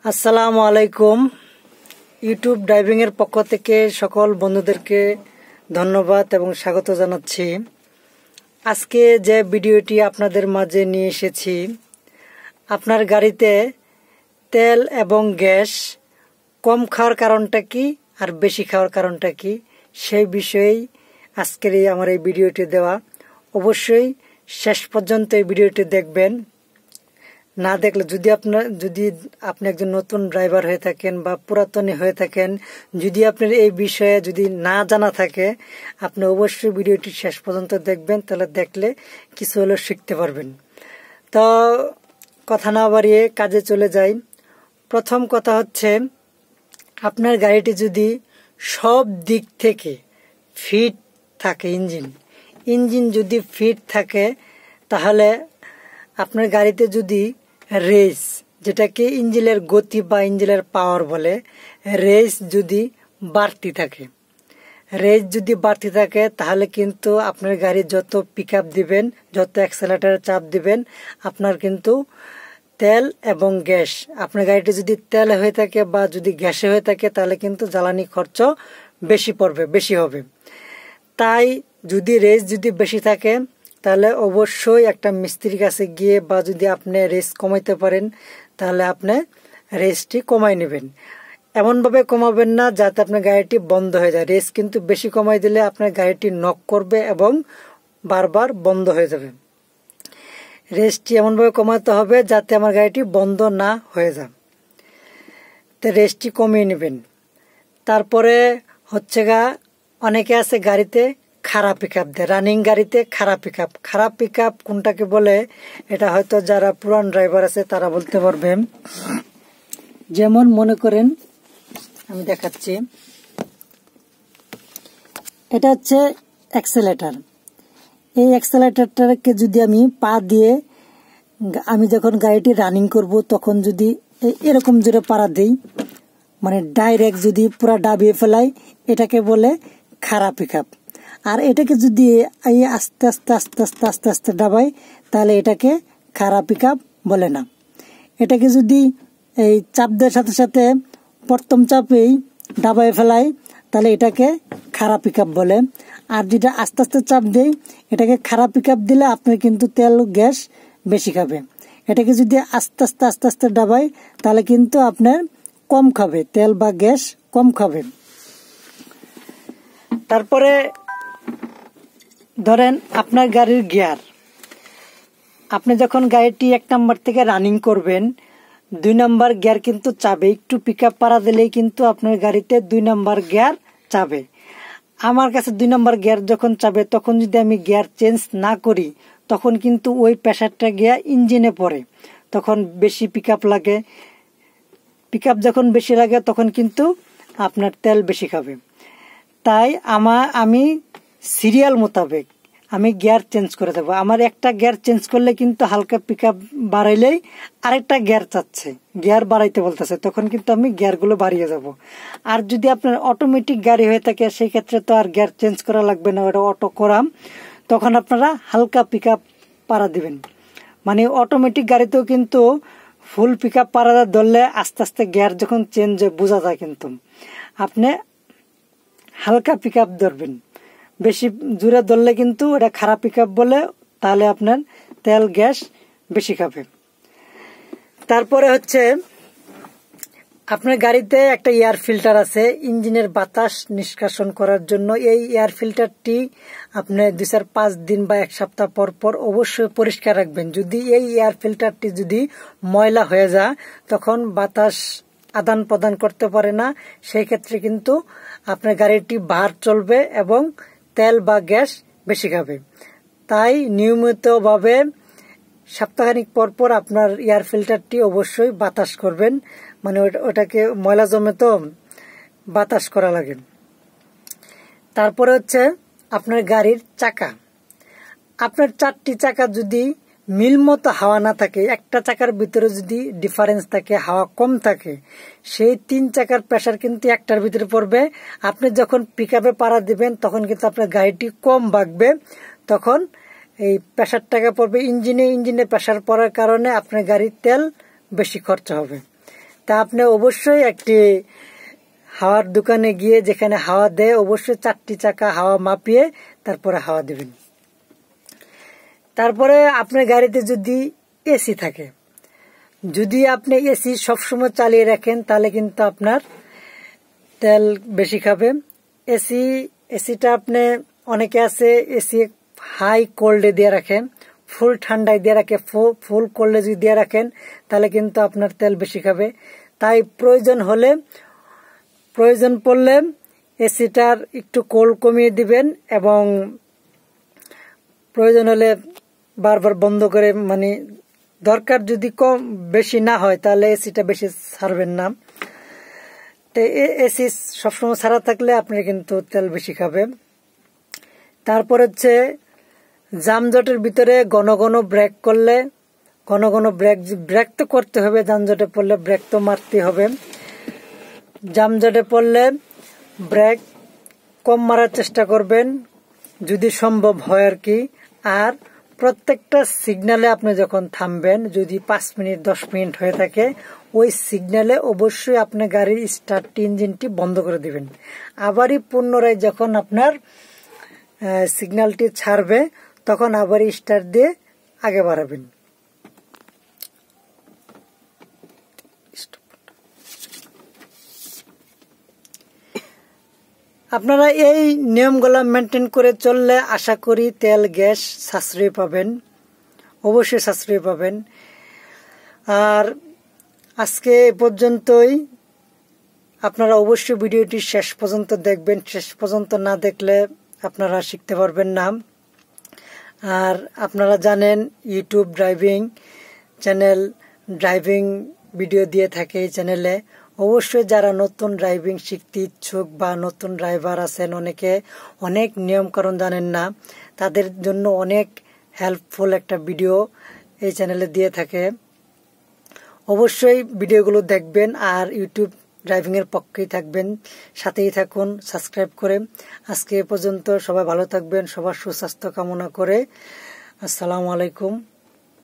আসসালামু আলাইকুম। YouTube driving এর পক্ষ থেকে সকল বন্ধুদেরকে ধন্যবাদ এবং স্বাগত জানাচ্ছি। আজকে যে ভিডিওটি আপনাদের মাঝে নিয়ে এসেছি, আপনার গাড়িতে তেল এবং গ্যাস কম খাওয়ার কারণটা কি আর বেশি খাওয়ার কারণটা কি, সেই বিষয়েই আজকের আমার এই ভিডিওটি দেওয়া। অবশ্যই শেষ পর্যন্ত এই ভিডিওটি দেখবেন। না দেখলে যদি আপনি একজন নতুন ড্রাইভার হয়ে থাকেন বা পুরাতনী হয়ে থাকেন, যদি আপনার এই বিষয়ে যদি না জানা থাকে, আপনি অবশ্যই ভিডিওটি শেষ পর্যন্ত দেখবেন। তাহলে দেখলে কিছু হলেও শিখতে পারবেন। তো কথা না বাড়িয়ে কাজে চলে যাই। প্রথম কথা হচ্ছে, আপনার গাড়িটি যদি সব দিক থেকে ফিট থাকে, ইঞ্জিন যদি ফিট থাকে, তাহলে আপনার গাড়িতে যদি রেস, যেটাকে ইঞ্জিনের গতি বা ইঞ্জিনের পাওয়ার বলে, রেস যদি বাড়তি থাকে তাহলে কিন্তু আপনার গাড়ি যত পিক আপ দিবেন, যত অ্যাক্সেলেটারে চাপ দিবেন, আপনার কিন্তু তেল এবং গ্যাস, আপনার গাড়িটি যদি তেলে হয়ে থাকে বা যদি গ্যাসে হয়ে থাকে, তাহলে কিন্তু জ্বালানি খরচ বেশি হবে। তাই যদি রেস যদি বেশি থাকে, তাহলে অবশ্যই একটা মিস্ত্রির কাছে গিয়ে বা যদি আপনি রেস কমাইতে পারেন, তাহলে আপনি রেসটি কমাই নেবেন। এমনভাবে কমাবেন না যাতে আপনার গাড়িটি বন্ধ হয়ে যায়। রেস কিন্তু বেশি কমাই দিলে আপনার গাড়িটি নক করবে এবং বারবার বন্ধ হয়ে যাবে। রেসটি এমনভাবে কমাতে হবে যাতে আমার গাড়িটি বন্ধ না হয়ে যায়। তো রেসটি কমিয়ে নেবেন। তারপরে হচ্ছে অনেকে আছে গাড়িতে খারাপ পিক আপ দেয়, রানিং গাড়িতে খারাপ পিক আপ কোনটাকে বলে, এটা হয়তো যারা পুরান ড্রাইভার আছে তারা বলতে পারবেন। যেমন মনে করেন, আমি দেখাচ্ছি, এটা হচ্ছে অ্যাক্সেলেটার। এই অ্যাক্সেলেটারটাকে যদি আমি পা দিয়ে আমি যখন গাড়িটি রানিং করব, তখন যদি এরকম জোরে পাড়া দিই, মানে ডাইরেক্ট যদি পুরা ডাবিয়ে ফেলাই, এটাকে বলে খারাপ পিক আপ। আর এটাকে যদি আস্তে আস্তে আস্তে আস্তে আস্তে আস্তে ডাবাই, তাহলে এটাকে খারাপ পিক আপ বলে না। এটাকে যদি এই চাপ দেওয়ার সাথে সাথে প্রথম চাপেই ডাবাই ফেলাই, তাহলে এটাকে খারাপ পিক আপ বলে। আর যেটা আস্তে আস্তে চাপ দেই, এটাকে খারাপ পিক আপ দিলে আপনার কিন্তু তেল গ্যাস বেশি খাবে। এটাকে যদি আস্তে আস্তে আস্তে আস্তে ডাবাই, তাহলে কিন্তু আপনার কম খাবে, তেল বা গ্যাস কম খাবে। তারপরে ধরেন আপনার গাড়ির গিয়ার, আপনি যখন গাড়িটি 1 নাম্বার থেকে রানিং করবেন, 2 নাম্বার গিয়ার কিন্তু চাবে। একটু পিক আপ পাড়া দিলেই কিন্তু আপনার গাড়িতে 2 নাম্বার গিয়ার চাবে। আমার কাছে 2 নাম্বার গিয়ার যখন চাবে, তখন যদি আমি গিয়ার চেঞ্জ না করি, তখন কিন্তু ওই প্রেসারটা গিয়া ইঞ্জিনে পড়ে, তখন বেশি পিক আপ লাগে। পিক আপ যখন বেশি লাগে, তখন কিন্তু আপনার তেল বেশি খাবে। তাই আমি সিরিয়াল মোতাবেক আমি গিয়ার চেঞ্জ করে দেবো। আমার একটা গিয়ার চেঞ্জ করলে কিন্তু হালকা পিক আপ বাড়াইলেই আরেকটা গিয়ার চাচ্ছে, গিয়ার বাড়াইতে বলতেছে, তখন কিন্তু আমি গিয়ারগুলো বাড়িয়ে যাব। আর যদি আপনার অটোমেটিক গাড়ি হয়ে থাকে, সেই ক্ষেত্রে তো আর গিয়ার চেঞ্জ করা লাগবে না, ওটা অটো করা, তখন আপনারা হালকা পিক আপ পাড়া দিবেন। মানে অটোমেটিক গাড়িতেও কিন্তু ফুল পিক আপ পাড়া ধরলে আস্তে আস্তে গিয়ার যখন চেঞ্জ বোঝা যায়, কিন্তু আপনি হালকা পিক আপ ধরবেন। বেশি জোরে ধরলে কিন্তু এটা খারাপ পিক আপ বলে, তাহলে আপনার তেল গ্যাস বেশি খাবে। তারপরে হচ্ছে, আপনার গাড়িতে একটা এয়ার ফিল্টার আছে ইঞ্জিনের বাতাস নিষ্কাশন করার জন্য। এই এয়ার ফিল্টারটি আপনি 2-5 দিন বা 1 সপ্তাহ পর পর অবশ্যই পরিষ্কার রাখবেন। যদি এই এয়ার ফিল্টারটি যদি ময়লা হয়ে যায়, তখন বাতাস আদান প্রদান করতে পারে না, সেই ক্ষেত্রে কিন্তু আপনার গাড়িটি ভার চলবে এবং তেল বা গ্যাস বেশি খাবে। তাই নিয়মিতভাবে সপ্তাহখানিক পর পর আপনার এয়ার ফিল্টারটি অবশ্যই বাতাস করবেন। মানে ওটাকে ময়লা জমে তো বাতাস করা লাগে। তারপরে হচ্ছে আপনার গাড়ির চাকা, আপনার 4টি চাকা যদি মিল মতো হাওয়া না থাকে, একটা চাকার ভিতরে যদি ডিফারেন্স থাকে, হাওয়া কম থাকে, সেই 3 চাকার প্রেসার কিন্তু একটার ভিতরে পড়বে। আপনি যখন পিক আপে পাড়া দিবেন, তখন কিন্তু আপনার গাড়িটি কম ভাগবে, তখন এই প্রেসারটাকে পড়বে ইঞ্জিনে প্রেসার পড়ার কারণে আপনার গাড়ির তেল বেশি খরচ হবে। তা আপনি অবশ্যই একটি হাওয়ার দোকানে গিয়ে যেখানে হাওয়া দেয় অবশ্যই 4টি চাকা হাওয়া মাপিয়ে তারপরে হাওয়া দিবেন। তারপরে আপনার গাড়িতে যদি এসি থাকে, যদি আপনি এসি সবসময় চালিয়ে রাখেন তাহলে কিন্তু আপনার তেল বেশি খাবে। এসিটা আপনি অনেকে আছে এসি হাই কোল্ডে দিয়ে রাখেন, ফুল ঠান্ডায় দিয়ে রাখে, ফুল কোল্ডে যদি দিয়ে রাখেন তাহলে কিন্তু আপনার তেল বেশি খাবে। তাই প্রয়োজন পড়লে এসিটার একটু কোল্ড কমিয়ে দিবেন এবং প্রয়োজন হলে বারবার বন্ধ করে, মানে দরকার যদি বেশি না হয় তাহলে এসিটা বেশি ছাড়বেন না। তো এসি সবসময় ছাড়া থাকলে আপনার কিন্তু তেল বেশি খাবে। তারপর হচ্ছে যানজটের ভিতরে ঘন ঘন ব্রেক করলে, ঘন ঘন ব্রেক তো করতে হবে, যানজটে পড়লে ব্রেক তো মারতে হবে। যানজটে পড়লে ব্রেক কম মারার চেষ্টা করবেন যদি সম্ভব হয় আর কি। আর প্রত্যেকটা সিগন্যালে আপনি যখন থামবেন, যদি 5 মিনিট 10 মিনিট হয়ে থাকে, ওই সিগন্যালে অবশ্যই আপনি গাড়ির স্টার্ট ইঞ্জিনটি বন্ধ করে দিবেন। আবারই পুনরায় যখন আপনার সিগন্যালটি ছাড়বে তখন আবারই স্টার্ট দিয়ে আগে বাড়াবেন। আপনারা এই নিয়মগুলো মেনটেন করে চললে আশা করি তেল গ্যাস সাশ্রয় পাবেন, অবশ্যই সাশ্রয় পাবেন। আর আজকে এ পর্যন্তই। আপনারা অবশ্যই ভিডিওটি শেষ পর্যন্ত দেখবেন, শেষ পর্যন্ত না দেখলে আপনারা শিখতে পারবেন না। আর আপনারা জানেন YouTube driving channel driving video দিয়ে থাকে এই চ্যানেলে। অবশ্যই যারা নতুন ড্রাইভিং শিখতে ইচ্ছুক বা নতুন ড্রাইভার আছেন, অনেকে অনেক নিয়মকানুন জানেন না, তাদের জন্য অনেক হেল্পফুল একটা ভিডিও এই চ্যানেলে দিয়ে থাকে। অবশ্যই ভিডিওগুলো দেখবেন আর ইউটিউব ড্রাইভিং এর পক্ষেই থাকবেন, সাথেই থাকুন সাবস্ক্রাইব করে। আজকে এ পর্যন্ত, সবাই ভালো থাকবেন, সবার সুস্বাস্থ্য কামনা করে আসসালামু আলাইকুম।